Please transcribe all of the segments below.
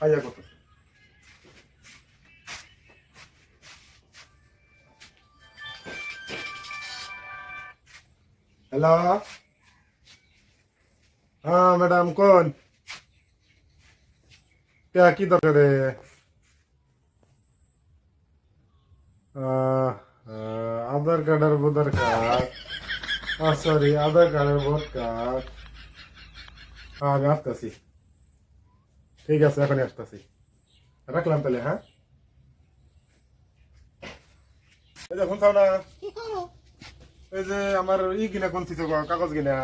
আইয়া কত হ্যালো হ্যাঁ ম্যাডাম কোন কি দরকার আধার কার্ডের ভোটার কার্ড সরি আধার কার্ডের ভোট কার্ড আমি আসতেছি ঠিক আছে এখনই আসতেছি রাখলাম তাহলে হ্যাঁ এই যে শুনছাও না এই যে আমার কিনা কোন কাগজ কিনা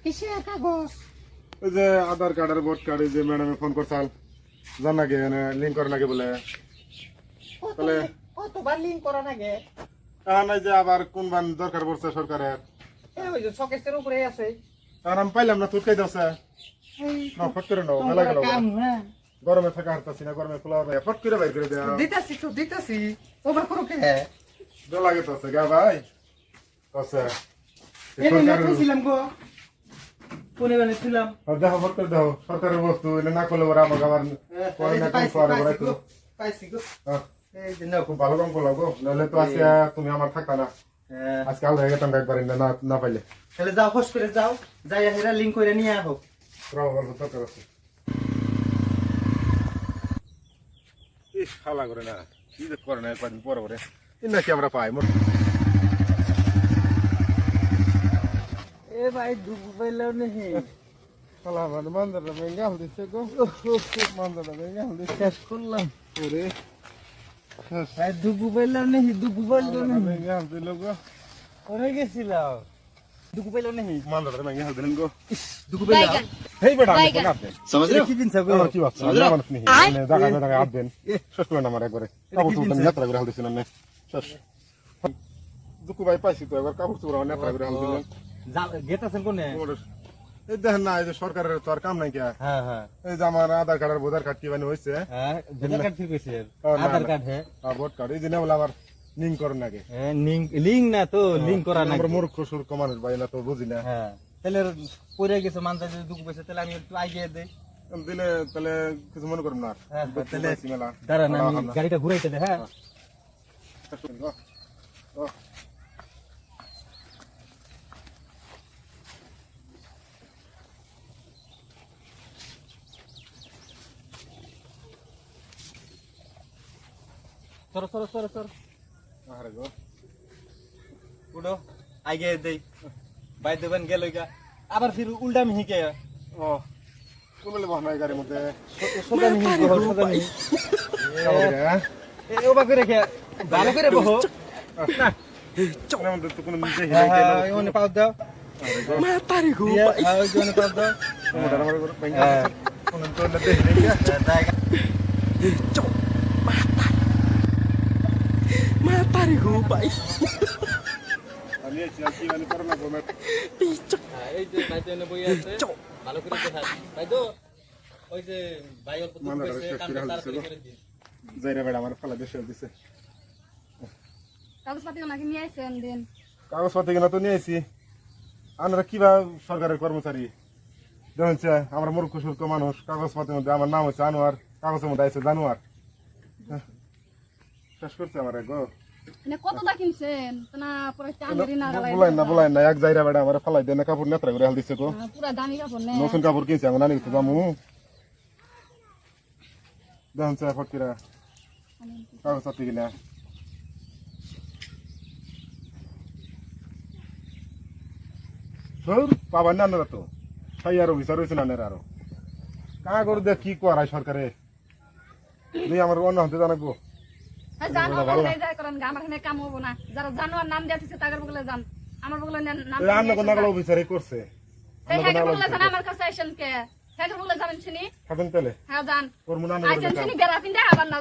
কিসের কাগজ? ওই যে আধার কার্ডের ভোট কার্ড এই যে ম্যাডামে ফোন করছাল জান নাকি লিঙ্ক করে নাকি বলে তাহলে কতবার লিঙ্ক করা লাগে? নাই যে আবার কোন বান দরকার পড়ছে সরকারের ওই যে শোকেসের উপরে আছে। আমি পাইলাম না তুই কাইদাছে না ফট করে নাও মেলা গেল গরমে থাকা হারতাছি না গরমে খোলা হবে ফট করে বাইর করে দেয়া দিতাছি ওভার করো কে? দল লাগে তো গা ভাই কসে এনে না কইছিলাম গো কোনে বানাইছিলাম দেখো ফট করে দাও সরকারের বস্তু এটা না করলে ওরা আমাকে আবার পরে না কোন পরে পরে তো পাইছি গো। এই যে না খুব ভালো কাম করলাম গো নাহলে তো আজকে তুমি আমার থাকতা না আজকে আলাদা হয়ে গেতাম একবার না না পাইলে তাহলে যাও হোস করে যাও যাই হেরা লিঙ্ক করে নিয়ে আহো রাও বলবো দরকার আছে ইস খালা করে না কি যে করে না একদিন পরে পরে নাকি আমরা পাই মোট এ ভাই দুঃখ পাইলাম নাহি খালা মানে মান্দাটা ভেঙে হাল দিচ্ছে গো মান্দাটা ভেঙে হাল দিচ্ছে শেষ করলাম ওরে ভাই দুঃখ পাইলাম নাহি দুঃখ পাইলাম নাহি ভেঙে হাল দিল গো ওরে গেছিলাম দুঃখ পাইলাম নাহি মান্দাটা ভেঙে হাল দিলেন গো দুঃখ পাইলাম হেই বেটা আমি কোন আপনি समझ रहे हो কি দিন সব কি বাচ্চা মানুষ নেই মানে জায়গা জায়গা আদবেন শেষ করে না আমার একবারে কাপড় চোপড় নেত্রা করে হাল দিছিলেন না শেষ দুকু ভাই পাইছি তো একবার কাপড় চোপড় নেত্রা করে হাল দিলেন গেট আছেন কোনে? এই দেখেন না এই যে সরকারের তো আর কাম নাই কে হ্যাঁ হ্যাঁ এই যে আমার আধার কার্ড আর ভোটার কার্ড কি বানি হয়েছে হ্যাঁ ভোটার কার্ড ঠিক হইছে না, আধার না। কার্ড হ্যাঁ ভোট কার্ড এই যে বলে আমার লিঙ্ক করেন নাকি লিঙ্ক না তো লিঙ্ক করা না আমরা মূর্খ সূর্খ মানুষ ভাই না তো বুঝি না হ্যাঁ তাহলে পড়ে গেছে মানতে যদি দুঃখ পাইছে তাহলে আমি একটু আগে দেই দিলে তাহলে কিছু মনে করুন না হ্যাঁ তাহলে মেলা দাঁড়ান আমি গাড়িটা ঘুরাইতে দে হ্যাঁ সর সর সর সর আরে গো উঠো আগে দেই বাই দেবেন গেল আবার ফির উল্টা মিহি কে ও তুমি বহনাই গাড়ির মধ্যে সোজা মিহি সোজা মিহি এ ওবা করে রেখে ভালো করে বহো না চলের মধ্যে তো কোনো নিজে হ্যাঁ হিলাই হ্যাঁ ওনে পাও দাও মা তারি গো হ্যাঁ ওই জন্য পাও দাও মোটা আমার করে ভাঙা কোন তো না দেখি নাই জায়গা মা তারি গো ভাই আমি আছি কি মানে করো না গো মে এই যে ভাই জন্য বই আছে ভালো করে দেখা ভাই তো ওই যে ভাই অল্প তো কইছে কামটা তাড়াতাড়ি করে দিন যাইরা বেড়া আমার ফালা দেশে দিছে কাগজপাতি ওনাকে নিয়ে আসেন দিন কাগজপত্র কিনা তো নিয়ে আইছি আমরা কিবা সরকারের কর্মচারী দেখুন আমরা মূর্খ সূর্খ মানুষ কাগজপত্রের মধ্যে আমার নাম হচ্ছে আনোয়ার কাগজের মধ্যে আছে জানোয়ার শেষ করছে আমার গো মানে কতটা কিনছেন না পরে চাঁদেরই না গালাই বলাই না এক যাইরা বেড়া আমার ফালাই দেয় না কাপড় নেত্রা করে হাল দিচ্ছে গো পুরা দামি কাপড় নে নতুন কাপড় কিনছি আমি নানি তো দামু দেখুন ফটকিরা কাগজপত্র কিনা পাবার না আনারা তো তাই আরো বিচার হয়েছে না আরো কাঁ করে দেখ কি করায় সরকারে আমার অন্য হতে জানাবো জানো বলে যাই করেন আমার এখানে কাম হবো না যারা জানোয়ার নাম দিয়েছে তাদের বলে জান আমার বলে নাম রান্না কোন নাগলা বিচারই করছে হেকে বলে জান আমার কাছে আইছেন কে হেকে বলে জানেন চিনি খাবেন তেলে হ্যাঁ জান তোর মনে আইছেন চিনি বেড়া পিন্দা আবার না